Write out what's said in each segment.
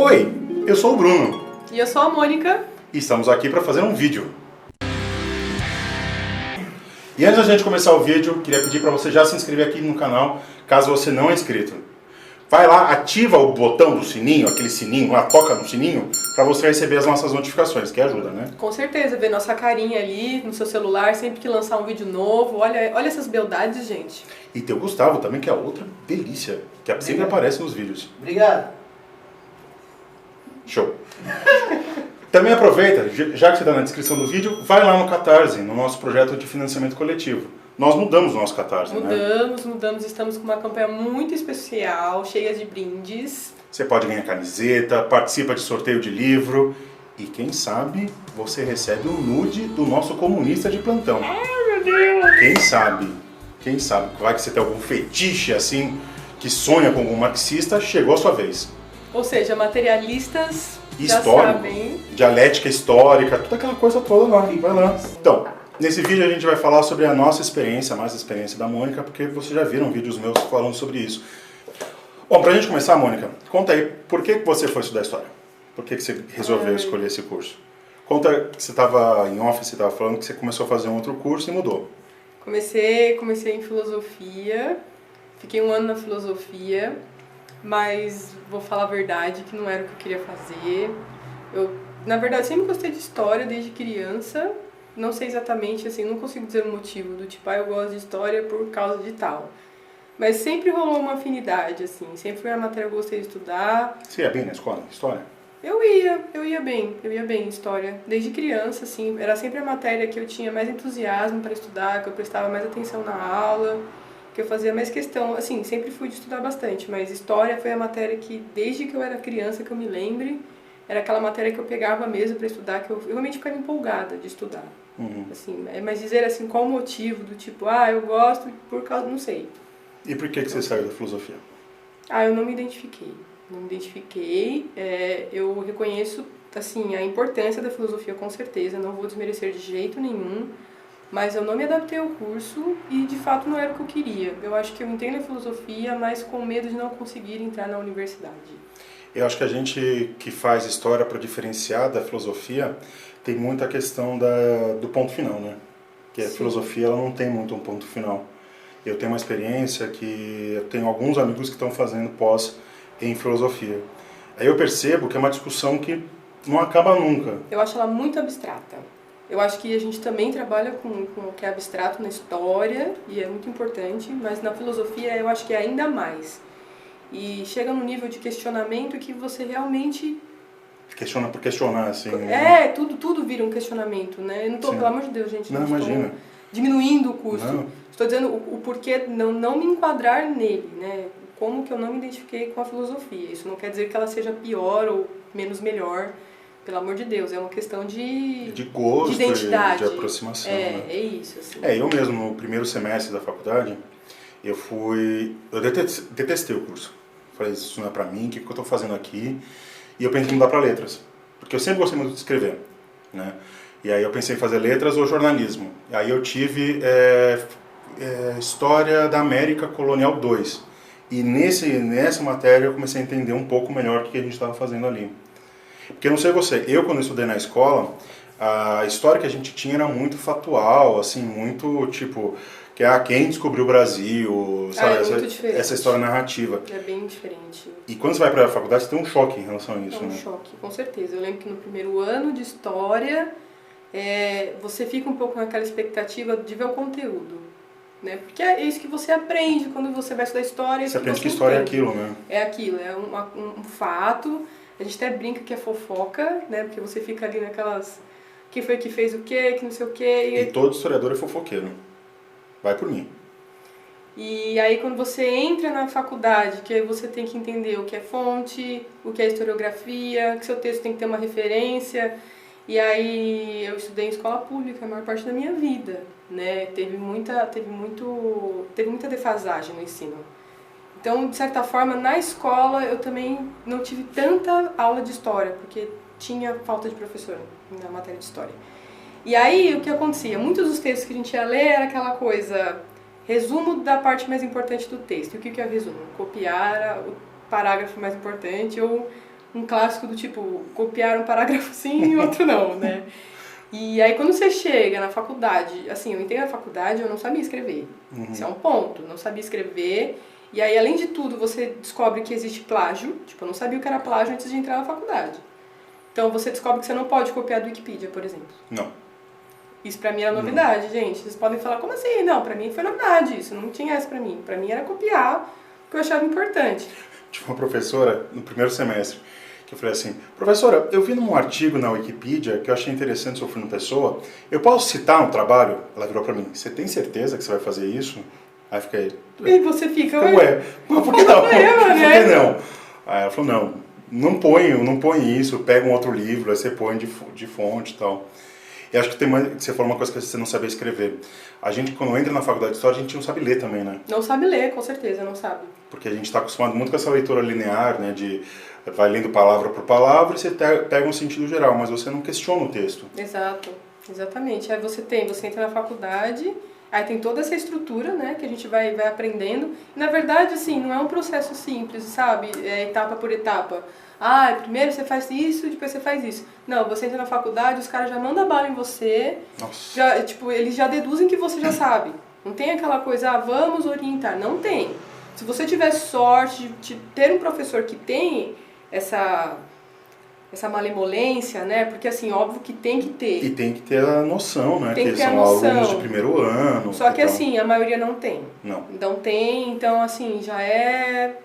Oi, eu sou o Bruno. E eu sou a Mônica. E estamos aqui para fazer um vídeo. E antes da gente começar o vídeo, queria pedir para você já se inscrever aqui no canal, caso você não é inscrito. Vai lá, ativa o botão do sininho, aquele sininho lá, toca no sininho, para você receber as nossas notificações, que ajuda, né? Com certeza, ver nossa carinha ali no seu celular, sempre que lançar um vídeo novo. Olha essas beldades, gente. E tem o Gustavo também, que é outra delícia, que sempre aparece nos vídeos. Obrigado. Show. Também aproveita, já que você está na descrição do vídeo, vai lá no Catarse, no nosso projeto de financiamento coletivo. Nós mudamos o nosso Catarse, né? Mudamos. Estamos com uma campanha muito especial, cheia de brindes. Você pode ganhar camiseta, participa de sorteio de livro e, quem sabe, você recebe um nude do nosso comunista de plantão. Ai, meu Deus! Quem sabe, vai que você tem algum fetiche assim, que sonha com algum marxista, chegou a sua vez. Ou seja, materialistas Histórico, já sabem. Dialética histórica, toda aquela coisa toda lá, vai lá. Então, nesse vídeo a gente vai falar sobre a nossa experiência, mais a experiência da Mônica, porque vocês já viram vídeos meus falando sobre isso. Bom, pra gente começar, Mônica, conta aí, por que você foi estudar História? Por que você resolveu escolher esse curso? Conta que você estava em off, você estava falando que você começou a fazer um outro curso e mudou. Comecei em filosofia, fiquei um ano na filosofia, mas vou falar a verdade que não era o que eu queria fazer. Eu, na verdade, sempre gostei de história desde criança, não sei exatamente, assim, não consigo dizer o motivo do tipo, eu gosto de história por causa de tal. Mas sempre rolou uma afinidade, assim, sempre foi uma matéria que eu gostei de estudar. Você ia bem na escola, História? Eu ia bem em história. Desde criança, assim, era sempre a matéria que eu tinha mais entusiasmo para estudar, que eu prestava mais atenção na aula, que eu fazia mais questão, assim, sempre fui de estudar bastante, mas história foi a matéria que, desde que eu era criança, que eu me lembre, era aquela matéria que eu pegava mesmo para estudar, que eu realmente ficava empolgada de estudar. Assim, mas dizer assim, qual o motivo do tipo, eu gosto por causa, não sei. E por que você saiu da filosofia? Eu não me identifiquei. Eu reconheço, assim, a importância da filosofia com certeza, não vou desmerecer de jeito nenhum, mas eu não me adaptei ao curso e, de fato, não era o que eu queria. Eu acho que eu entendo a filosofia, mas com medo de não conseguir entrar na universidade. Eu acho que a gente que faz história para diferenciar da filosofia tem muita questão do ponto final, né? Que a filosofia ela não tem muito um ponto final. Eu tenho uma experiência que eu tenho alguns amigos que estão fazendo pós em filosofia. Aí eu percebo que é uma discussão que não acaba nunca. Eu acho ela muito abstrata. Eu acho que a gente também trabalha com o que é abstrato na história, e é muito importante, mas na filosofia eu acho que é ainda mais. E chega num nível de questionamento que você realmente... Questiona por questionar, assim... Tudo vira um questionamento, né? Eu não estou, Sim. pelo amor de Deus, gente, não imagina. Diminuindo o custo. Não. Estou dizendo o porquê não me enquadrar nele, né? Como que eu não me identifiquei com a filosofia. Isso não quer dizer que ela seja pior ou menos melhor. Pelo amor de Deus, é uma questão de gosto, de identidade, de aproximação. Né? É isso. Assim. Eu mesmo, no primeiro semestre da faculdade, eu detestei o curso. Falei, isso não é pra mim, o que eu tô fazendo aqui? E eu pensei em mudar para letras, porque eu sempre gostei muito de escrever, né? E aí eu pensei em fazer letras ou jornalismo. E aí eu tive História da América Colonial 2. E nessa matéria eu comecei a entender um pouco melhor o que a gente estava fazendo ali. Porque eu não sei você, quando eu estudei na escola, a história que a gente tinha era muito factual, assim, muito tipo, quem descobriu o Brasil, sabe? Muito diferente. Essa história narrativa. É bem diferente. E quando você vai para a faculdade, você tem um choque em relação a isso, né? Choque, com certeza. Eu lembro que no primeiro ano de história, você fica um pouco naquela expectativa de ver o conteúdo. Né? Porque é isso que você aprende quando você vai estudar história. Você aprende que história é aquilo, né? É aquilo, é um fato. A gente até brinca que é fofoca, né? Porque você fica ali naquelas... Quem foi que fez o quê, que não sei o quê. E todo historiador é fofoqueiro. Vai por mim. E aí quando você entra na faculdade, que aí você tem que entender o que é fonte, o que é historiografia, que seu texto tem que ter uma referência. E aí eu estudei em escola pública a maior parte da minha vida, né? Teve muita defasagem no ensino. Então, de certa forma, na escola eu também não tive tanta aula de história, porque tinha falta de professor na matéria de história. E aí, o que acontecia? Muitos dos textos que a gente ia ler era aquela coisa, resumo da parte mais importante do texto. E o que é o resumo? Copiar o parágrafo mais importante ou um clássico do tipo, copiar um parágrafo sim e outro não, né? E aí quando você chega na faculdade, assim, eu entrei na faculdade e eu não sabia escrever. Esse é um ponto, não sabia escrever. E aí, além de tudo, você descobre que existe plágio. Tipo, eu não sabia o que era plágio antes de entrar na faculdade. Então você descobre que você não pode copiar do Wikipedia, por exemplo. Não. Isso pra mim era novidade, gente. Vocês podem falar, como assim? Não, pra mim foi novidade isso, não tinha essa pra mim. Pra mim era copiar o que eu achava importante. Tinha uma professora, no primeiro semestre, que eu falei assim, professora, eu vi num artigo na Wikipedia que eu achei interessante sobre Fernando Pessoa, eu posso citar um trabalho? Ela virou pra mim, você tem certeza que você vai fazer isso? Aí fiquei... E você fica... Ué, mas por que não? Problema, Por né? que não? Aí ela falou, não põe isso, pega um outro livro, aí você põe de fonte e tal. E acho que você falou uma coisa que você não sabia escrever. A gente, quando entra na faculdade de História, a gente não sabe ler também, né? Não sabe ler, com certeza, não sabe. Porque a gente está acostumado muito com essa leitura linear, né? De vai lendo palavra por palavra e você pega um sentido geral, mas você não questiona o texto. Exato, exatamente. Aí você entra na faculdade, aí tem toda essa estrutura, né, que a gente vai aprendendo. E, na verdade, assim, não é um processo simples, sabe? É etapa por etapa. Ah, primeiro você faz isso, depois você faz isso. Não, você entra na faculdade, os caras já mandam bala em você. Nossa. Já, tipo, eles já deduzem que você já sabe. Não tem aquela coisa, vamos orientar. Não tem. Se você tiver sorte de ter um professor que tem essa malemolência, né? Porque, assim, óbvio que tem que ter. E tem que ter a noção, né? Tem que ter são a noção. alunos de primeiro ano. Só que, assim, a maioria não tem. Não tem, então, assim, já é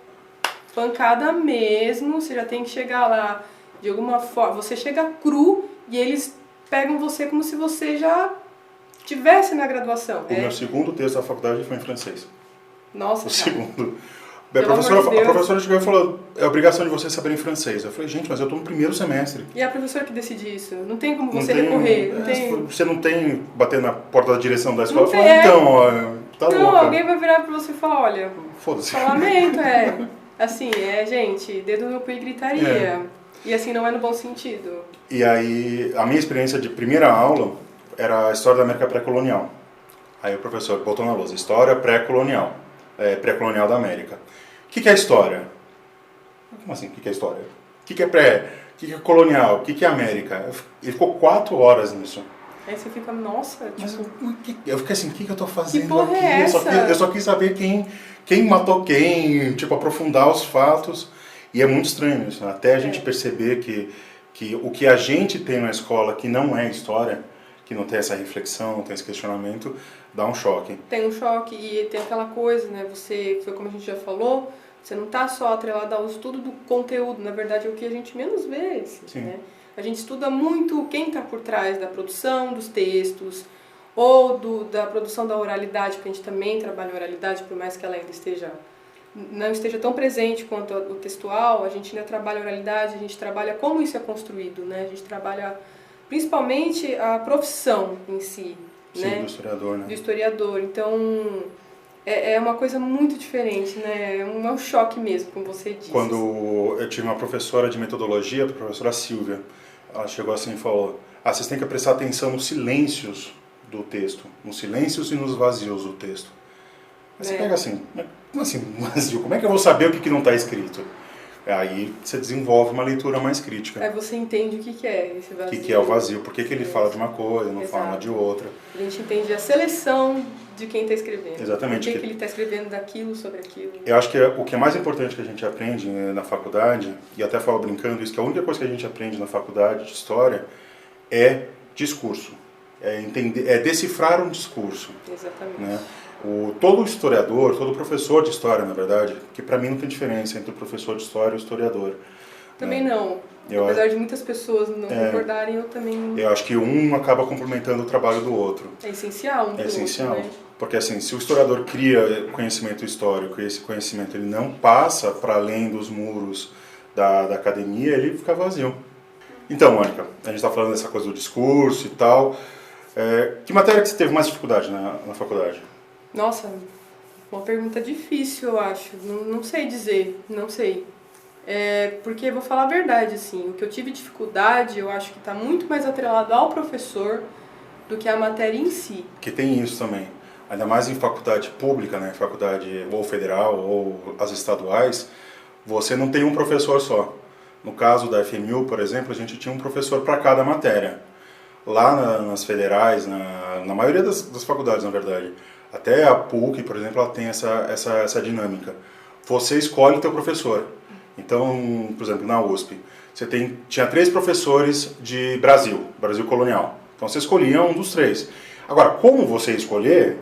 pancada mesmo. Você já tem que chegar lá de alguma forma. Você chega cru e eles pegam você como se você já tivesse na graduação. O meu segundo texto da faculdade foi em francês. Nossa, O cara. segundo. A Pelo amor de Deus. professora chegou e falou, é obrigação de você saber em francês. Eu falei, gente, mas eu estou no primeiro semestre. E a professora que decide isso? Não tem como Não você tem- recorrer. Não tem... Você não tem bater na porta da direção da escola e Não falar, tem, então, ó, tá Não, louca. alguém vai virar pra você e falar, olha, Foda-se. só lamento, assim, gente, dedo no cu e gritaria. E assim, não é no bom sentido. E aí, a minha experiência de primeira aula era a história da América pré-colonial. Aí o professor botou na lousa, história pré-colonial, pré-colonial da América. O que é história? Como assim, o que é história? O que é pré? O que é colonial? O que é América? Ele ficou 4 horas nisso. Aí você fica, nossa, Mas tipo... eu fiquei assim, o que eu tô fazendo porra aqui? é essa? Eu só quis saber quem matou quem, tipo, aprofundar os fatos. E é muito estranho isso, né? Até a gente perceber que o que a gente tem na escola, que não é história, que não tem essa reflexão, não tem esse questionamento, dá um choque. Tem um choque e tem aquela coisa, né? Foi como a gente já falou, você não tá só atrelado ao estudo do conteúdo, na verdade é o que a gente menos vê, assim, né? A gente estuda muito quem está por trás da produção dos textos ou da produção da oralidade, porque a gente também trabalha a oralidade, por mais que ela ainda não esteja tão presente quanto o textual, a gente ainda trabalha a oralidade, a gente trabalha como isso é construído, né? A gente trabalha principalmente a profissão em si, Sim, né? do historiador, né? Do historiador. Então, é uma coisa muito diferente, né? É um choque mesmo, como você disse. Quando eu tive uma professora de metodologia, a professora Silvia, ela chegou assim e falou, vocês têm que prestar atenção nos silêncios do texto, nos silêncios e nos vazios do texto. Aí você pega assim, como assim vazio? Como é que eu vou saber o que não está escrito? Aí você desenvolve uma leitura mais crítica. Aí você entende o que é esse vazio. O que é o vazio? Por que ele fala de uma coisa, não fala de outra? A gente entende a seleção de quem está escrevendo. Exatamente. Por que ele está escrevendo daquilo sobre aquilo. Eu acho que o que é mais importante que a gente aprende na faculdade, e até falo brincando isso, que a única coisa que a gente aprende na faculdade de História é discurso. É decifrar um discurso. Exatamente. Né? Todo historiador, todo professor de História, na verdade, que para mim não tem diferença entre o professor de História e o historiador. Também né? não. Apesar de muitas pessoas não concordarem, eu também... Eu acho que um acaba complementando o trabalho do outro. É essencial É essencial. Outro, né? Porque assim, se o historiador cria conhecimento histórico e esse conhecimento ele não passa para além dos muros da academia, ele fica vazio. Então, Mônica, a gente está falando dessa coisa do discurso e tal. Que matéria que você teve mais dificuldade na faculdade? Nossa, uma pergunta difícil, eu acho. Não sei dizer, não sei. Porque, vou falar a verdade, assim, o que eu tive dificuldade, eu acho que está muito mais atrelado ao professor do que a matéria em si. Que tem isso também. Ainda mais em faculdade pública, né? Faculdade ou federal ou as estaduais, você não tem um professor só. No caso da FMU, por exemplo, a gente tinha um professor para cada matéria. Lá nas federais, na maioria das faculdades, na verdade, até a PUC, por exemplo, ela tem essa dinâmica. Você escolhe o teu professor. Então, por exemplo, na USP, tinha 3 professores de Brasil colonial. Então você escolhia um dos 3. Agora, como você escolher...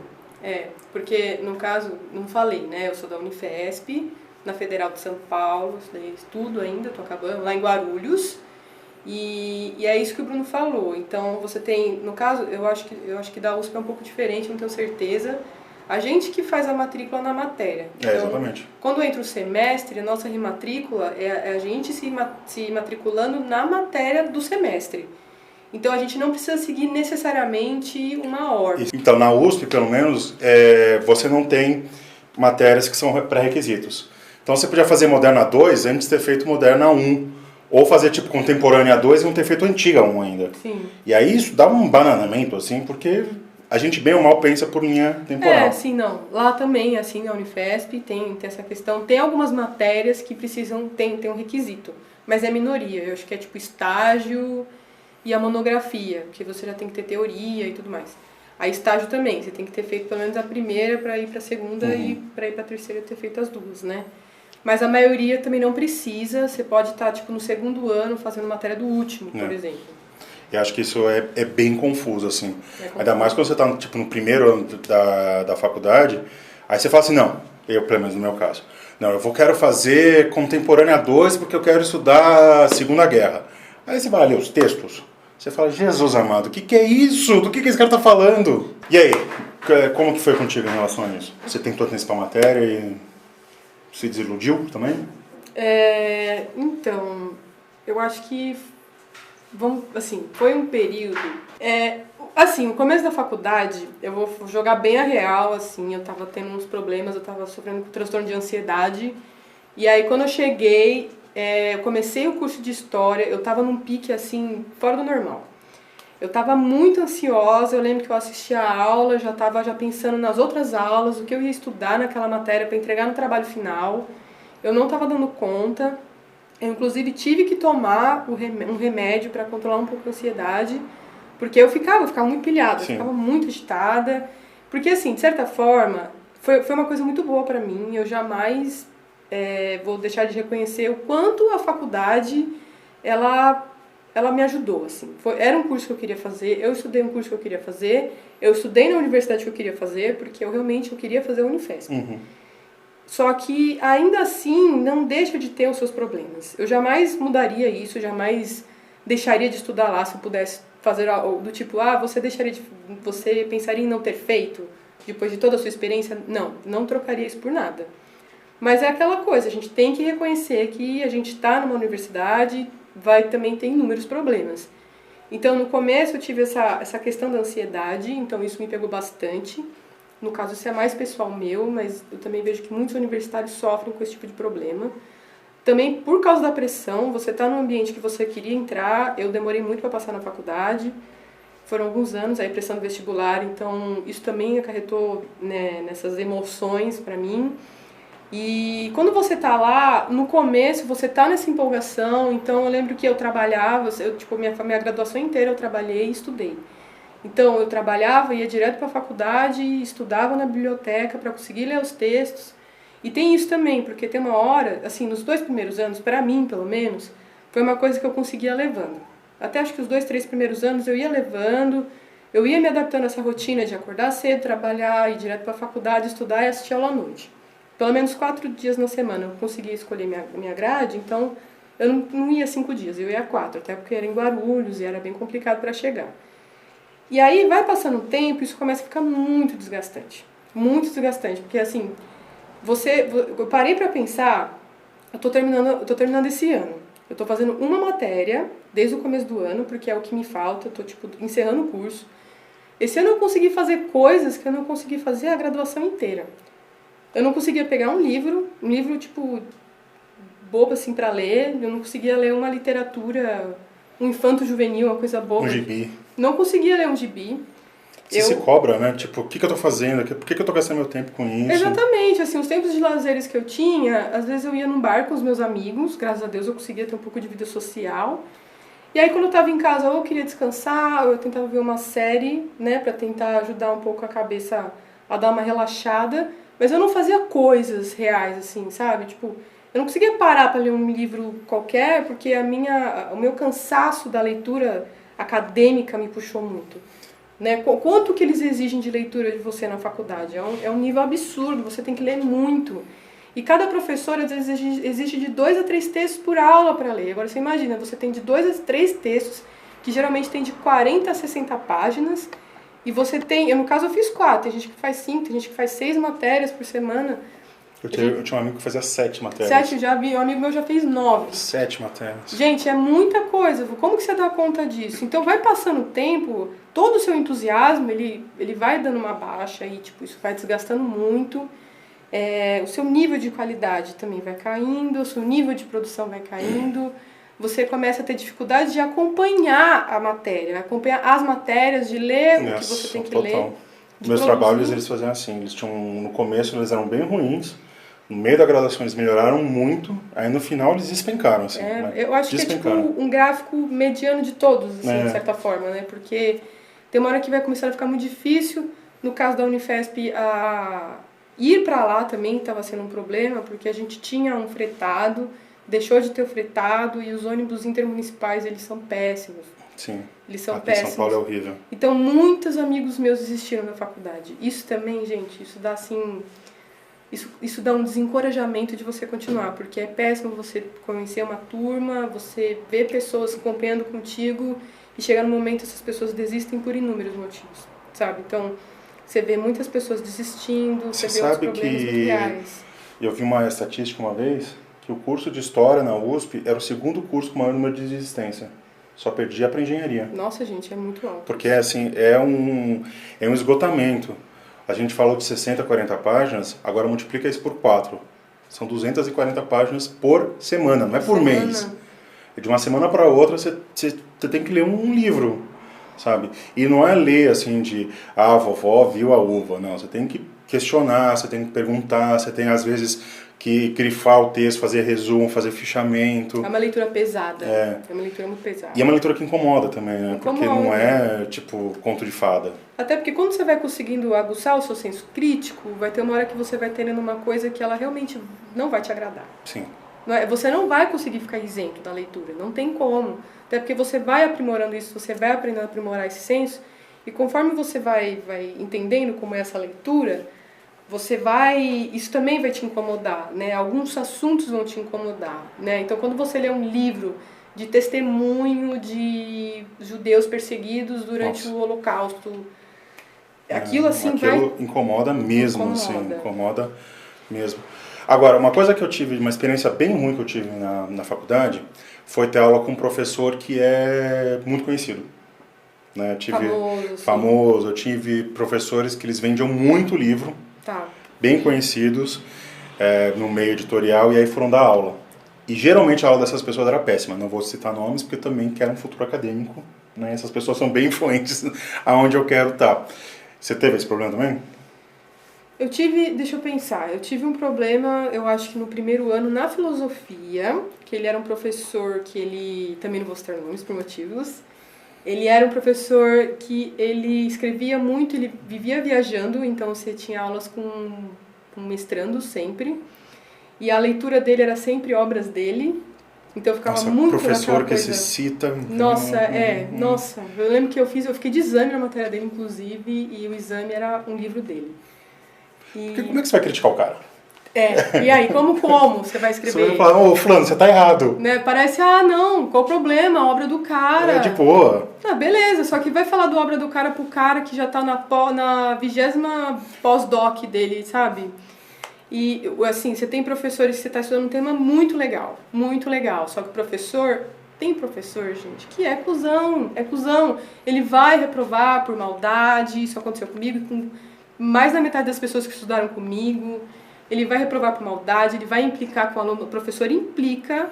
Porque no caso, não falei, né? Eu sou da Unifesp, na Federal de São Paulo, estudo ainda, estou acabando, lá em Guarulhos. E é isso que o Bruno falou. Então você tem, no caso, eu acho que da USP é um pouco diferente, não tenho certeza. A gente que faz a matrícula na matéria. Então, exatamente. Quando entra o semestre, a nossa rematrícula é a gente se matriculando na matéria do semestre. Então a gente não precisa seguir necessariamente uma ordem. Então na USP, pelo menos, você não tem matérias que são pré-requisitos. Então você podia fazer Moderna 2 antes de ter feito Moderna 1. Ou fazer tipo Contemporânea 2 e não ter feito Antiga 1 ainda. Sim. E aí isso dá um bananamento, assim, porque a gente bem ou mal pensa por linha temporal. Sim, não. Lá também, assim, na Unifesp, tem essa questão. Tem algumas matérias que precisam, tem um requisito, mas é minoria. Eu acho que é tipo estágio e a monografia, que você já tem que ter teoria e tudo mais. Aí estágio também, você tem que ter feito pelo menos a primeira para ir para a segunda e para ir para a terceira ter feito as duas, né? Mas a maioria também não precisa, você pode estar tipo, no segundo ano fazendo matéria do último, por exemplo. Eu acho que isso é bem confuso, assim. Ainda mais quando você está tipo, no primeiro ano da faculdade, aí você fala assim, não, pelo menos no meu caso, não, quero fazer Contemporânea 2 porque eu quero estudar a Segunda Guerra. Aí você vai ler os textos, você fala, Jesus amado, o que é isso? Do que esse cara está falando? E aí, como que foi contigo em relação a isso? Você tentou antecipar a matéria e... se desiludiu também? Então, eu acho que foi um período... o começo da faculdade, eu vou jogar bem a real, assim, eu tava tendo uns problemas, eu tava sofrendo com transtorno de ansiedade. E aí, quando eu cheguei, eu comecei o curso de História, eu tava num pique, assim, fora do normal. Eu estava muito ansiosa, eu lembro que eu assistia a aula, já estava pensando nas outras aulas, o que eu ia estudar naquela matéria para entregar no trabalho final. Eu não estava dando conta. Eu, inclusive, tive que tomar um remédio para controlar um pouco a ansiedade, porque eu ficava muito pilhada, eu ficava muito agitada. Porque, assim, de certa forma, foi uma coisa muito boa para mim. Eu jamais vou deixar de reconhecer o quanto a faculdade, ela me ajudou, assim. Era um curso que eu queria fazer, eu estudei um curso que eu queria fazer, eu estudei na universidade que eu queria fazer, porque eu queria fazer a Unifesp. Só que, ainda assim, não deixa de ter os seus problemas. Eu jamais mudaria isso, jamais deixaria de estudar lá se eu pudesse fazer algo do tipo, você pensaria em não ter feito depois de toda a sua experiência? Não trocaria isso por nada. Mas é aquela coisa, a gente tem que reconhecer que a gente está numa universidade, também ter inúmeros problemas. Então, no começo eu tive essa questão da ansiedade, então isso me pegou bastante. No caso, isso é mais pessoal meu, mas eu também vejo que muitos universitários sofrem com esse tipo de problema. Também, por causa da pressão, você está num ambiente que você queria entrar, eu demorei muito para passar na faculdade, foram alguns anos aí prestando vestibular, então isso também acarretou, né, nessas emoções para mim. E quando você tá lá, no começo, você tá nessa empolgação, então eu lembro que eu trabalhava, minha graduação inteira eu trabalhei e estudei. Então eu trabalhava, ia direto para a faculdade, estudava na biblioteca para conseguir ler os textos. E tem isso também, porque tem uma hora, assim, nos 2 primeiros anos, para mim pelo menos, foi uma coisa que eu conseguia levando. Até acho que os 2, 3 primeiros anos eu ia levando, eu ia me adaptando a essa rotina de acordar cedo, trabalhar, ir direto para a faculdade, estudar e assistir aula à noite. Pelo menos 4 dias na semana eu conseguia escolher minha grade, então eu não ia 5 dias, eu ia 4, até porque era em Guarulhos e era bem complicado para chegar. E aí vai passando o tempo, isso começa a ficar muito desgastante, porque assim, eu parei para pensar, eu tô terminando esse ano, eu tô fazendo uma matéria desde o começo do ano, porque é o que me falta, eu tô encerrando o curso. Esse ano eu consegui fazer coisas que eu não consegui fazer a graduação inteira. Eu não conseguia pegar um livro bobo assim para ler, eu não conseguia ler uma literatura, um infanto juvenil, uma coisa boba. Um gibi. Não conseguia ler um gibi. Você se cobra, né? Tipo, o que eu tô fazendo? Por que eu tô gastando meu tempo com isso? Exatamente, assim, os tempos de lazeres que eu tinha, às vezes eu ia num bar com os meus amigos, graças a Deus eu conseguia ter um pouco de vida social. E aí quando eu tava em casa, ou eu queria descansar, ou eu tentava ver uma série, né, pra tentar ajudar um pouco a cabeça a dar uma relaxada, mas eu não fazia coisas reais, assim, sabe? Tipo, eu não conseguia parar pra ler um livro qualquer, porque o meu cansaço da leitura acadêmica me puxou muito. Né? Quanto que eles exigem de leitura de você na faculdade? É um nível absurdo, você tem que ler muito. E cada professor, às vezes, exige de 2 a 3 textos por aula para ler. Agora, você imagina, você tem de 2 a 3 textos, que geralmente tem de 40 a 60 páginas, e você tem, no caso eu fiz 4, tem gente que faz 5, tem gente que faz 6 matérias por semana. Eu tinha um amigo que fazia 7 matérias. 7, já vi, um amigo meu já fez 9. 7 matérias. Gente, é muita coisa. Como que você dá conta disso? Então vai passando o tempo, todo o seu entusiasmo, ele vai dando uma baixa e tipo, isso vai desgastando muito. O seu nível de qualidade também vai caindo, o seu nível de produção vai caindo. Você começa a ter dificuldade de acompanhar a matéria, acompanhar as matérias, de ler o que você tem que ler. Meus trabalhos eles faziam assim, eles tinham, no começo eles eram bem ruins, no meio da graduação eles melhoraram muito, aí no final eles despencaram, assim. Né? Eu acho que é tipo um gráfico mediano de todos, assim, de certa forma, né? Porque tem uma hora que vai começar a ficar muito difícil, no caso da Unifesp, ir para lá também estava sendo um problema, porque a gente tinha um fretado, deixou de ter o fretado, e os ônibus intermunicipais, eles são péssimos. Sim. Eles são aqui péssimos. São Paulo é horrível. Então, muitos amigos meus desistiram da faculdade. Isso também, gente, isso dá assim... Isso dá um desencorajamento de você continuar, porque é péssimo você conhecer uma turma, você ver pessoas acompanhando contigo e chegar no momento essas pessoas desistem por inúmeros motivos, sabe? Então, você vê muitas pessoas desistindo, você vê os problemas reais. Eu vi uma estatística uma vez que o curso de História na USP era o segundo curso com o maior número de desistência. Só perdia para Engenharia. Nossa, gente, é muito alto. Porque, assim, é um esgotamento. A gente falou de 60, 40 páginas, agora multiplica isso por 4. São 240 páginas por semana, não é por mês. De uma semana para outra, você tem que ler um livro, sabe? E não é ler assim de, a vovó viu a uva. Não, você tem que questionar, você tem que perguntar, você tem às vezes que grifar o texto, fazer resumo, fazer fichamento. É uma leitura pesada. É uma leitura muito pesada. E é uma leitura que incomoda também, né? Porque não é, tipo, conto de fada. Até porque quando você vai conseguindo aguçar o seu senso crítico, vai ter uma hora que você vai tendo uma coisa que ela realmente não vai te agradar. Sim. Você não vai conseguir ficar isento da leitura, não tem como. Até porque você vai aprimorando isso, você vai aprendendo a aprimorar esse senso, e conforme você vai entendendo como é essa leitura, isso também vai te incomodar, né? Alguns assuntos vão te incomodar, né? Então, quando você lê um livro de testemunho de judeus perseguidos durante o Holocausto, aquilo incomoda mesmo, incomoda mesmo. Agora, uma coisa que eu tive, uma experiência bem ruim que eu tive na faculdade, foi ter aula com um professor que é muito conhecido. Né? Famoso. Eu tive professores que eles vendiam muito livro, bem conhecidos, no meio editorial, e aí foram dar aula. E geralmente a aula dessas pessoas era péssima. Não vou citar nomes, porque eu também quero um futuro acadêmico. Né? Essas pessoas são bem influentes aonde eu quero estar. Você teve esse problema também? Deixa eu pensar, eu tive um problema, eu acho que no primeiro ano, na filosofia, que ele era um professor que ele, também não vou citar nomes por motivos, ele era um professor que ele escrevia muito, ele vivia viajando, então você tinha aulas com mestrando sempre, e a leitura dele era sempre obras dele, então eu ficava muito professor que se cita... Nossa, nossa, eu lembro que eu fiquei de exame na matéria dele, inclusive, e o exame era um livro dele. Porque como é que você vai criticar o cara? E aí, como você vai escrever? Você vai falar, ô fulano, você tá errado. Né? Parece, não, qual o problema? A obra do cara. De boa. Beleza, só que vai falar da obra do cara pro cara que já tá na 20ª pós-doc dele, sabe? E, assim, você tem professores que você tá estudando um tema muito legal, só que tem professor, gente, que é cuzão. Ele vai reprovar por maldade, isso aconteceu comigo, com mais da metade das pessoas que estudaram comigo, ele vai reprovar por maldade, ele vai implicar com o aluno, o professor implica,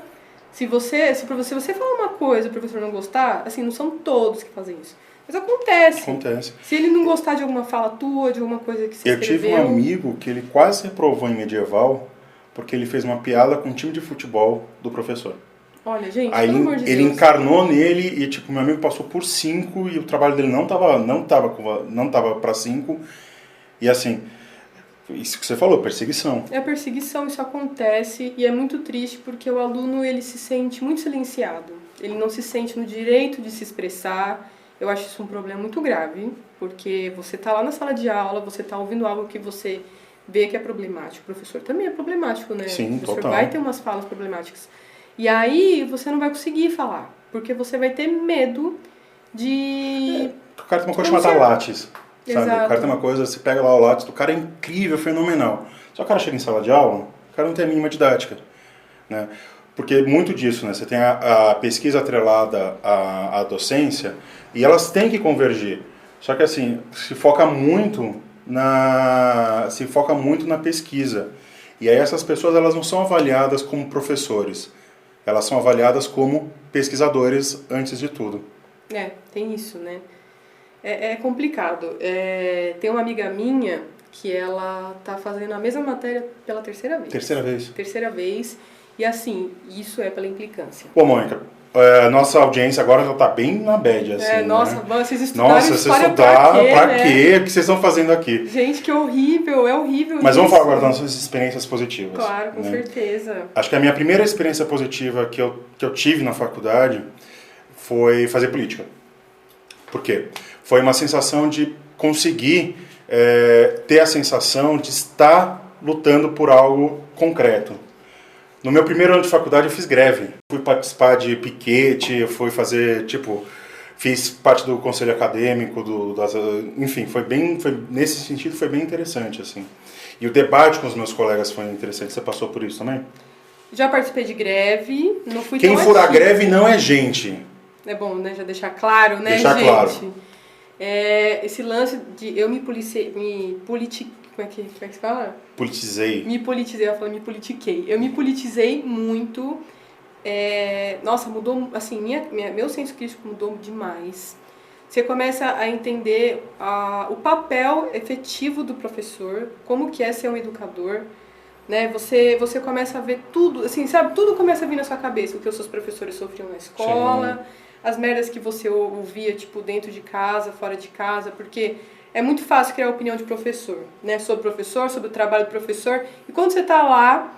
Se você falar uma coisa e o professor não gostar, assim, não são todos que fazem isso. Mas acontece. Acontece. Se ele não gostar de alguma fala tua, de alguma coisa que você escreveu... Eu tive um amigo que ele quase reprovou em medieval porque ele fez uma piada com o time de futebol do professor. Olha, gente, aí pelo amor de ele Deus. encarnou nele e, tipo, meu amigo passou por 5 e o trabalho dele não tava para 5. E assim, isso que você falou, perseguição. É perseguição, isso acontece e é muito triste porque o aluno ele se sente muito silenciado. Ele não se sente no direito de se expressar. Eu acho isso um problema muito grave, porque você está lá na sala de aula, você está ouvindo algo que você vê que é problemático. O professor também é problemático, né? Sim, o professor total. vai ter umas falas problemáticas. E aí você não vai conseguir falar, porque você vai ter medo de... O cara tem uma coisa chamada Lattes, sabe? Exato. O cara tem uma coisa, você pega lá o Lattes, o cara é incrível, fenomenal. Só que o cara chega em sala de aula, o cara não tem a mínima didática, né? Porque muito disso, né? Você tem a pesquisa atrelada à docência e elas têm que convergir. Só que assim, se foca muito na pesquisa. E aí essas pessoas elas não são avaliadas como professores. Elas são avaliadas como pesquisadores antes de tudo. Tem isso, né? É complicado. Tem uma amiga minha que ela tá fazendo a mesma matéria pela terceira vez. Terceira vez. E assim, isso é pela implicância. Pô, Mônica, nossa audiência agora já tá bem na bad, assim, nossa, né? vocês estudaram Nossa, história pra né? quê? O que vocês estão fazendo aqui? Gente, que horrível, é horrível. Mas vamos falar agora das nossas experiências positivas. Claro, com né? certeza. Acho que a minha primeira experiência positiva que eu tive na faculdade foi fazer política. Por quê? Foi uma sensação de conseguir ter a sensação de estar lutando por algo concreto. No meu primeiro ano de faculdade eu fiz greve. Fui participar de piquete, eu fui fazer, fiz parte do conselho acadêmico, enfim, nesse sentido foi bem interessante, assim. E o debate com os meus colegas foi interessante. Você passou por isso também? Já participei de greve, não fui Quem tão for a ativa. greve não é gente. É bom, né? Já deixar claro, né, Deixar gente? claro. Esse lance de eu como é que se fala? Politizei. Me politizei, eu falo me politiquei. Eu me politizei muito. Nossa, mudou, assim, meu senso crítico mudou demais. Você começa a entender o papel efetivo do professor, como que é ser um educador, né? Você começa a ver tudo, assim, sabe? Tudo começa a vir na sua cabeça, o que os seus professores sofriam na escola, sim, as merdas que você ouvia, dentro de casa, fora de casa, porque é muito fácil criar opinião de professor, né? Sobre o professor, sobre o trabalho do professor, e quando você está lá,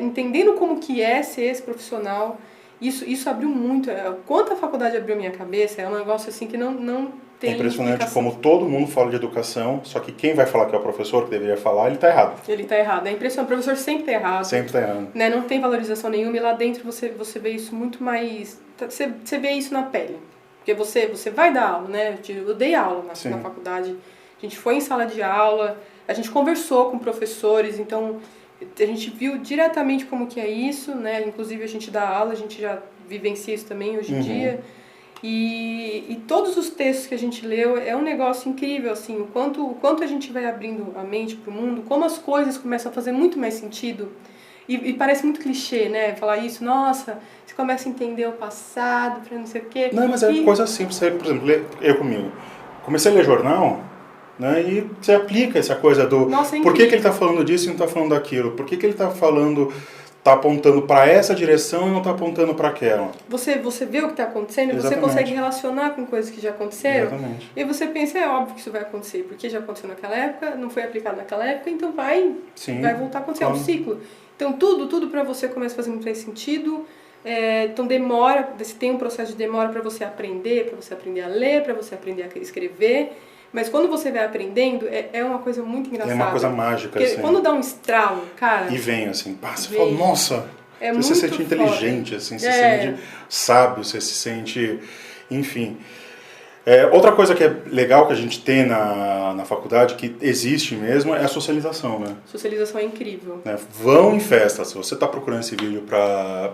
entendendo como que é ser esse profissional, isso abriu muito. Quanto a faculdade abriu minha cabeça, é um negócio assim que não tem... É impressionante explicação. como todo mundo fala de educação, só que quem vai falar que é o professor que deveria falar, ele está errado. Ele está errado. É impressionante, o professor sempre está errado. Sempre está errado. Né? Não tem valorização nenhuma, e lá dentro você vê isso muito mais... Você vê isso na pele. Porque você vai dar aula, né? Eu dei aula na faculdade. A gente foi em sala de aula, a gente conversou com professores, então a gente viu diretamente como que é isso, né? Inclusive a gente dá aula, a gente já vivencia isso também hoje em dia. E todos os textos que a gente leu é um negócio incrível, assim, o quanto a gente vai abrindo a mente para o mundo, como as coisas começam a fazer muito mais sentido. E parece muito clichê, né? Falar isso, nossa, você começa a entender o passado, para não sei o quê. Não, mas é coisa simples. Por exemplo, eu comigo. Comecei a ler jornal, né? E você aplica essa coisa do... Nossa, é por que ele está falando disso e não está falando daquilo? Por que ele está falando... Está apontando para essa direção e não está apontando para aquela. Você vê o que está acontecendo, e você consegue relacionar com coisas que já aconteceram. Exatamente. E você pensa, é óbvio que isso vai acontecer, porque já aconteceu naquela época, não foi aplicado naquela época, então vai voltar a acontecer, é um ciclo. Então tudo para você começa a fazer muito mais sentido. Então demora, você tem um processo de demora para você aprender a ler, para você aprender a escrever. Mas quando você vai aprendendo, é uma coisa muito engraçada. É uma coisa mágica, porque assim. quando dá um estralo, cara... E vem, assim, você fala, nossa... Você se sente muito inteligente, assim, você se sente sábio, você se sente... Enfim. Outra coisa que é legal que a gente tem na faculdade, que existe mesmo, é a socialização, né? Socialização é incrível. Vão em festa. Se você está procurando esse vídeo para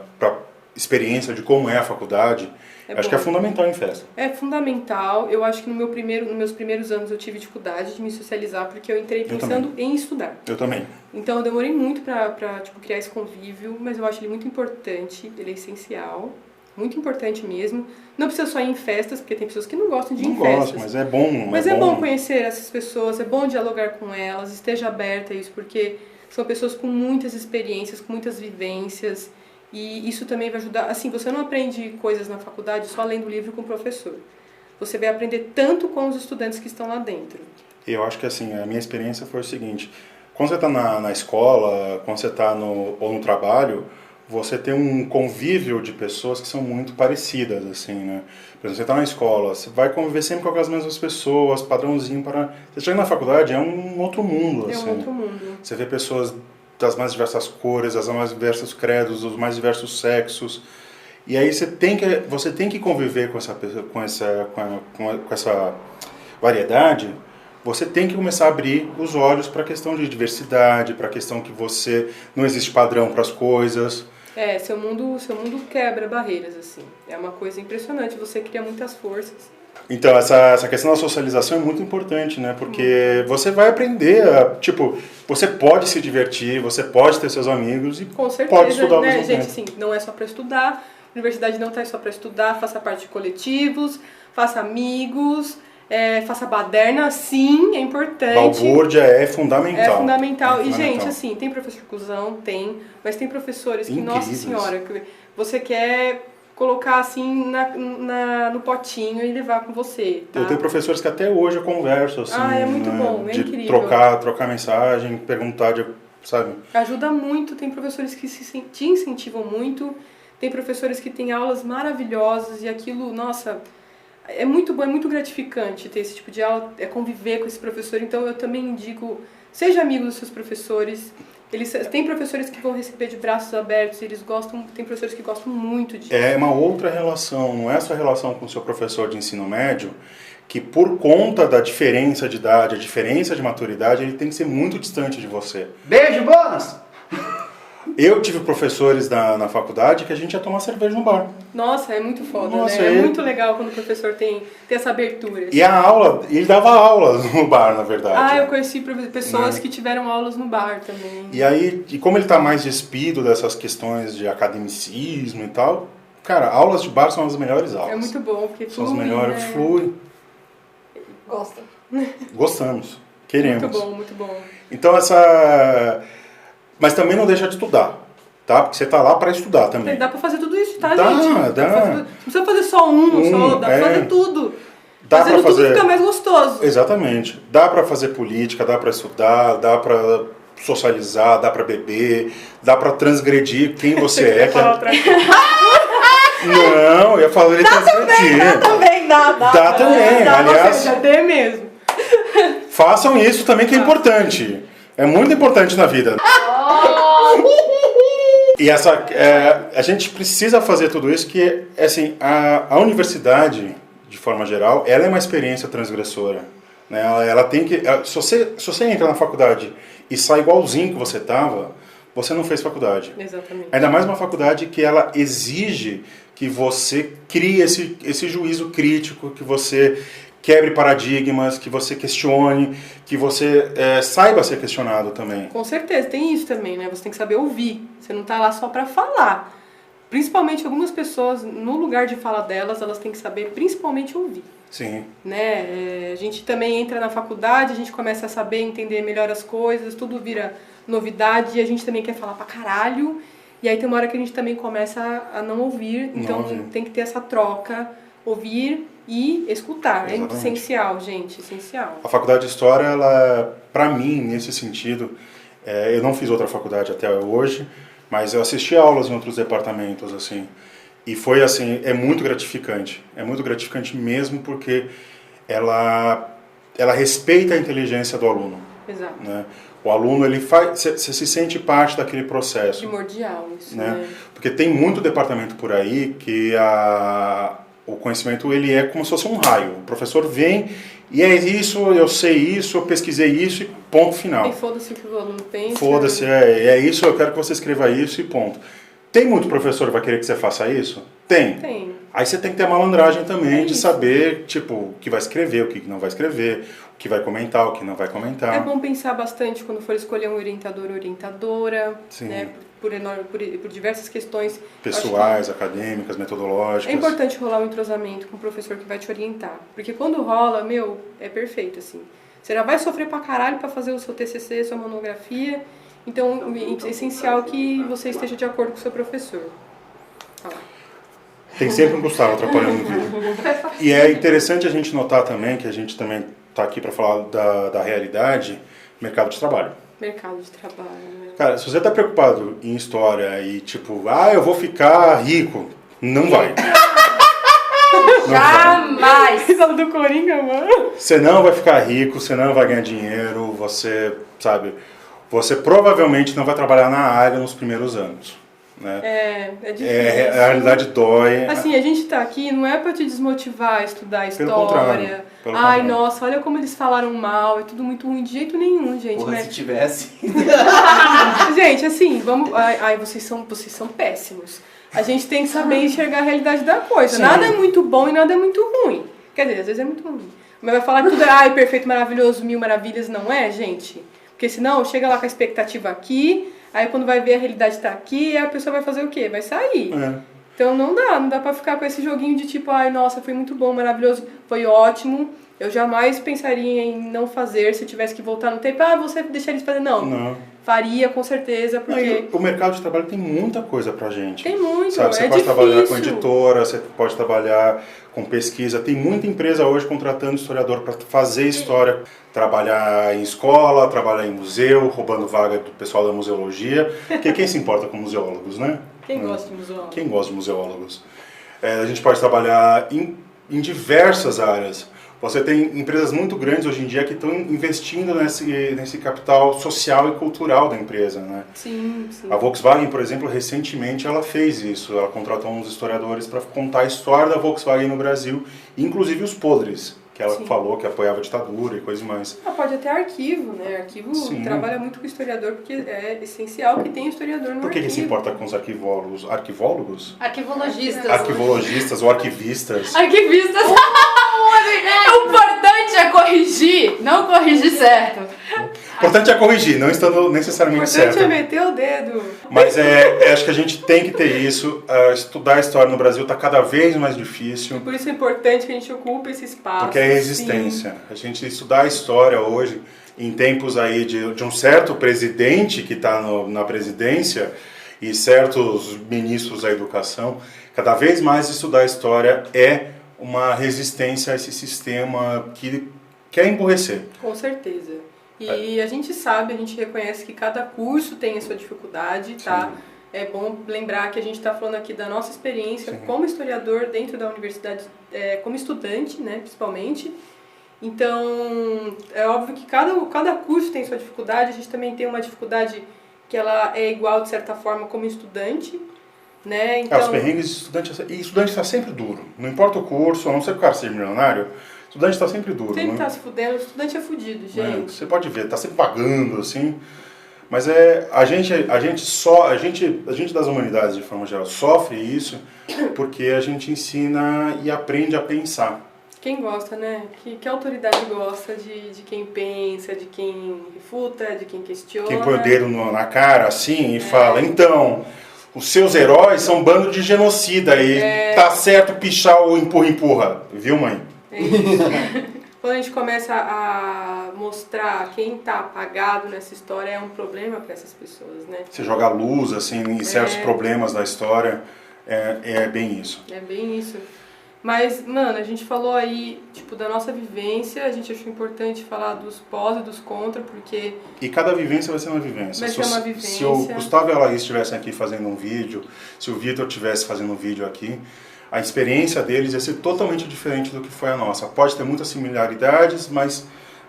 experiência de como é a faculdade, acho que é fundamental em festa. É fundamental. Eu acho que nos meus primeiros anos eu tive dificuldade de me socializar porque eu entrei pensando em estudar. Eu também. Então eu demorei muito pra tipo, criar esse convívio, mas eu acho ele muito importante, ele é essencial, muito importante mesmo. Não precisa só ir em festas, porque tem pessoas que não gostam de ir em festas. Não gostam, mas é bom. Mas é bom conhecer essas pessoas, é bom dialogar com elas, esteja aberta a isso, porque são pessoas com muitas experiências, com muitas vivências. E isso também vai ajudar. Assim, você não aprende coisas na faculdade só lendo livro com o professor. Você vai aprender tanto com os estudantes que estão lá dentro. Eu acho que assim, a minha experiência foi o seguinte. Quando você está na escola, quando você está ou no trabalho, você tem um convívio de pessoas que são muito parecidas, assim, né? Por exemplo, você está na escola, você vai conviver sempre com as mesmas pessoas, padrãozinho para... Você chega na faculdade, é um outro mundo, assim. É um outro mundo. Você vê pessoas das mais diversas cores, das mais diversos credos, dos mais diversos sexos. E aí você tem que conviver com essa variedade. Você tem que começar a abrir os olhos para a questão de diversidade, para a questão que não existe padrão para as coisas. Seu mundo quebra barreiras, assim. É uma coisa impressionante, você cria muitas forças. Então, essa questão da socialização é muito importante, né? Porque você vai aprender você pode se divertir, você pode ter seus amigos e com certeza, pode estudar ao mesmo gente, tempo. assim, não é só para estudar, a universidade não está só para estudar, faça parte de coletivos, faça amigos, faça baderna, sim, é importante. Balbúrdia é fundamental. É fundamental. E, gente, assim, tem professor cuzão? Tem, mas tem professores que, incríveis. Nossa Senhora, que você quer colocar assim no potinho e levar com você, tá? Eu tenho professores que até hoje eu converso, assim, é muito bom, é de incrível. trocar mensagem, perguntar, sabe? Ajuda muito, tem professores que te incentivam muito, tem professores que têm aulas maravilhosas e aquilo, nossa, é muito bom, é muito gratificante ter esse tipo de aula, conviver com esse professor. Então eu também indico, seja amigo dos seus professores. Tem professores que vão receber de braços abertos, tem professores que gostam muito disso. É uma outra relação, não é essa relação com o seu professor de ensino médio, que por conta da diferença de idade, a diferença de maturidade, ele tem que ser muito distante de você. Beijo, bônus! Eu tive professores na faculdade que a gente ia tomar cerveja no bar. Nossa, é muito foda, né? É muito legal quando o professor tem essa abertura. Assim. E ele dava aula no bar, na verdade. Eu conheci pessoas que tiveram aulas no bar também. E como ele tá mais despido dessas questões de academicismo e tal, cara, aulas de bar são as melhores aulas. É muito bom, porque flui, são as melhores, né? Flui. Gosta. Gostamos. Queremos. Muito bom, muito bom. Então mas também não deixa de estudar, tá? Porque você tá lá para estudar também. Dá para fazer tudo isso, tá, dá, gente? Dá. Não precisa fazer só dá pra fazer tudo. Fazendo tudo fica mais gostoso. Exatamente. Dá para fazer política, dá para estudar, dá para socializar, dá para beber, dá para transgredir quem você é. Não, eu ia falar ele transgredir. Dá também, aliás. Já tem mesmo. Façam isso também que é importante. É muito importante na vida. E a gente precisa fazer tudo isso, que assim, a universidade, de forma geral, ela é uma experiência transgressora. Né? Ela tem que... Se você entra na faculdade e sai igualzinho que você estava, você não fez faculdade. Exatamente. Ainda mais uma faculdade que ela exige que você crie esse juízo crítico, que você quebre paradigmas, que você questione, que você saiba ser questionado também. Com certeza, tem isso também, né? Você tem que saber ouvir. Você não tá lá só para falar. Principalmente algumas pessoas, no lugar de fala delas, elas têm que saber principalmente ouvir. Sim. Né? A gente também entra na faculdade, a gente começa a saber entender melhor as coisas, tudo vira novidade e a gente também quer falar pra caralho. E aí tem uma hora que a gente também começa a não ouvir. Então tem que ter essa troca, ouvir e escutar. Exatamente. É essencial, gente, essencial. A faculdade de História, ela, pra mim, nesse sentido, eu não fiz outra faculdade até hoje, mas eu assisti aulas em outros departamentos, assim, e foi, assim, é muito gratificante mesmo, porque ela respeita a inteligência do aluno. Exato. Né? O aluno, você se sente parte daquele processo. Primordial isso, né? Porque tem muito departamento por aí que o conhecimento ele é como se fosse um raio. O professor vem e é isso, eu sei isso, eu pesquisei isso e ponto final. E foda-se o que o aluno pensa. Foda-se, é isso, eu quero que você escreva isso e ponto. Tem muito professor que vai querer que você faça isso? Tem. Tem. Aí você tem que ter a malandragem também de isso. saber, tipo, o que vai escrever, o que não vai escrever, o que vai comentar, o que não vai comentar. É bom pensar bastante quando for escolher um orientador ou orientadora, Sim. né? Por diversas questões Pessoais, acadêmicas, metodológicas. É importante rolar um entrosamento com o professor que vai te orientar. Porque quando rola, é perfeito, assim. Você já vai sofrer pra caralho pra fazer o seu TCC, sua monografia. Então, é essencial que você esteja de acordo com o seu professor. Tem sempre um Gustavo atrapalhando o vídeo. E é interessante a gente notar também, que a gente também tá aqui para falar da realidade, mercado de trabalho. Mercado de trabalho, né? Cara, se você tá preocupado em história e tipo, eu vou ficar rico, não vai. Jamais! Risada do Coringa, mano. Você não vai ficar rico, você não vai ganhar dinheiro, você, sabe, você provavelmente não vai trabalhar na área nos primeiros anos. Né? É difícil. A realidade dói. Assim, a gente tá aqui não é pra te desmotivar a estudar Pelo história. contrário. Nossa, olha como eles falaram mal, é tudo muito ruim, de jeito nenhum, gente. Porra, Né? se tivesse. Gente, assim, vamos. Vocês são péssimos. A gente tem que saber enxergar a realidade da coisa. Sim. Nada é muito bom e nada é muito ruim. Quer dizer, às vezes é muito ruim. Mas vai falar que tudo é perfeito, maravilhoso, mil maravilhas, não é, gente? Porque senão chega lá com a expectativa aqui, aí quando vai ver a realidade tá aqui, a pessoa vai fazer o quê? Vai sair. Então não dá pra ficar com esse joguinho de tipo, nossa, foi muito bom, maravilhoso, foi ótimo. Eu jamais pensaria em não fazer se eu tivesse que voltar no tempo. Você deixaria de fazer? Não. Faria, com certeza, porque... O mercado de trabalho tem muita coisa pra gente. Tem muito, sabe? Você pode trabalhar com editora, você pode trabalhar com pesquisa. Tem muita empresa hoje contratando historiador para fazer história. Trabalhar em escola, trabalhar em museu, roubando vaga do pessoal da museologia. Porque quem se importa com museólogos, né? Quem gosta de museólogos? Quem gosta de museólogos? A gente pode trabalhar em diversas áreas. Você tem empresas muito grandes hoje em dia que estão investindo nesse capital social e cultural da empresa, né? Sim. A Volkswagen, por exemplo, recentemente ela fez isso. Ela contratou uns historiadores para contar a história da Volkswagen no Brasil, inclusive os podres, que ela falou que apoiava a ditadura e coisas mais. Pode até arquivo, né? Arquivo trabalha muito com historiador porque é essencial que tenha historiador no arquivo. Por que se importa com os arquivólogos? Arquivólogos? Arquivologistas. Arquivologistas ou arquivistas. Arquivistas. O importante é corrigir, não corrigir certo. O importante é corrigir, não estando necessariamente certo. O importante é meter o dedo. Mas acho que a gente tem que ter isso. Estudar a história no Brasil está cada vez mais difícil. E por isso é importante que a gente ocupe esse espaço. Porque é resistência. A gente estudar a história hoje, em tempos aí de um certo presidente que está na presidência e certos ministros da educação, cada vez mais estudar a história é uma resistência a esse sistema que quer emburrecer. Com certeza. E a gente sabe, a gente reconhece que cada curso tem a sua dificuldade, tá? Sim. É bom lembrar que a gente está falando aqui da nossa experiência como historiador dentro da universidade, como estudante, né, principalmente. Então, é óbvio que cada curso tem sua dificuldade, a gente também tem uma dificuldade que ela é igual, de certa forma, como estudante. Né? Então... os perrengues de estudante está sempre duro. Não importa o curso, a não ser que o cara seja milionário, o estudante está sempre duro. Sempre está se fudendo, o estudante é fudido, gente. Você pode ver, está sempre pagando, assim. Mas a gente das humanidades, de forma geral, sofre isso porque a gente ensina e aprende a pensar. Quem gosta, né? Que autoridade gosta de quem pensa, de quem refuta, de quem questiona. Quem põe o dedo na cara, assim, e fala, então... Os seus heróis são um bando de genocida e tá certo pichar o empurra-empurra. Viu, mãe? É isso. Quando a gente começa a mostrar quem tá apagado nessa história, é um problema para essas pessoas, né? Você joga luz, assim, em certos problemas da história, é bem isso. É bem isso. Mas, mano, a gente falou aí, tipo, da nossa vivência, a gente achou importante falar dos pós e dos contra, porque... E cada vivência vai ser uma vivência. Vai ser uma vivência. Se o Gustavo e a Laís estivessem aqui fazendo um vídeo, se o Vitor estivesse fazendo um vídeo aqui, a experiência deles ia ser totalmente diferente do que foi a nossa. Pode ter muitas similaridades, mas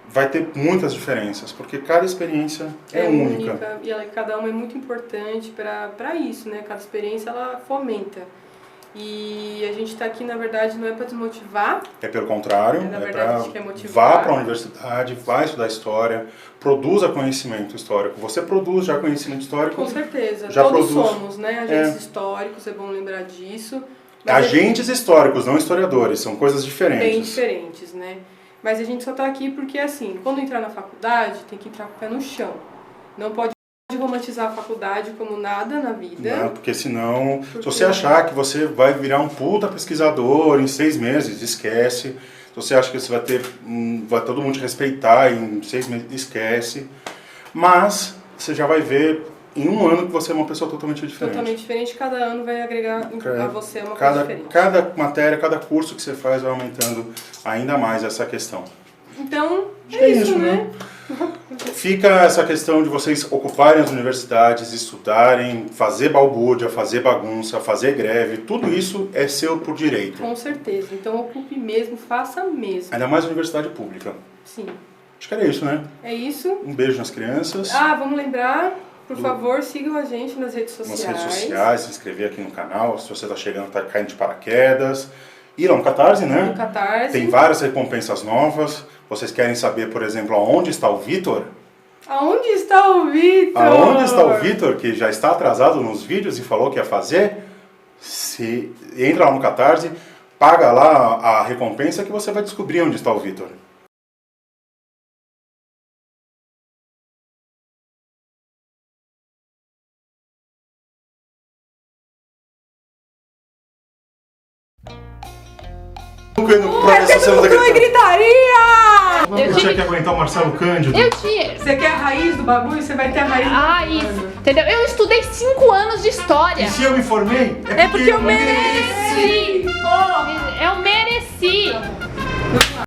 vai ter muitas diferenças, porque cada experiência é única. E cada uma é muito importante para isso, né? Cada experiência, ela fomenta. E a gente tá aqui, na verdade, não é para desmotivar. É pelo contrário, Na é verdade, a gente quer para motivar. vá para a universidade, vai estudar história, produza conhecimento histórico. Você produz já conhecimento histórico. Com certeza. Já Todos produz. somos, né? Agentes históricos, é bom lembrar disso. Agentes históricos, não historiadores, são coisas diferentes. Bem diferentes, né? Mas a gente só tá aqui porque, assim, quando entrar na faculdade, tem que entrar com o pé no chão. Não pode romantizar a faculdade como nada na vida. Não, porque senão, se você achar que você vai virar um puta pesquisador em 6 meses, esquece. Se você acha que você vai ter, vai todo mundo te respeitar em 6 meses, esquece. Mas você já vai ver em um ano que você é uma pessoa totalmente diferente. Totalmente diferente, cada ano vai agregar a você uma coisa diferente. Cada matéria, cada curso que você faz vai aumentando ainda mais essa questão. Então, É isso, né? Fica essa questão de vocês ocuparem as universidades, estudarem, fazer balbúrdia, fazer bagunça, fazer greve, tudo isso é seu por direito. Com certeza. Então ocupe mesmo, faça mesmo. Ainda mais universidade pública. Sim. Acho que era isso, né? É isso. Um beijo nas crianças. Ah, vamos lembrar, por favor, sigam a gente nas redes Nas sociais. redes sociais, se inscrever aqui no canal, se você está chegando, está caindo de paraquedas. Ir lá no Catarse, né? No Catarse. Tem várias recompensas novas. Vocês querem saber, por exemplo, aonde está o Vitor? Aonde está o Vitor? Aonde está o Vitor, que já está atrasado nos vídeos e falou que ia fazer? Entra lá no Catarse, paga lá a recompensa que você vai descobrir onde está o Vitor. Tudo e gritaria! Você tinha que aguentar o Marcelo Cândido. Eu tinha. Você quer a raiz do bagulho? Você vai ter a raiz do Ah, isso. Entendeu? Eu estudei 5 anos de história. E se eu me formei, É porque eu mereci! Eu mereci.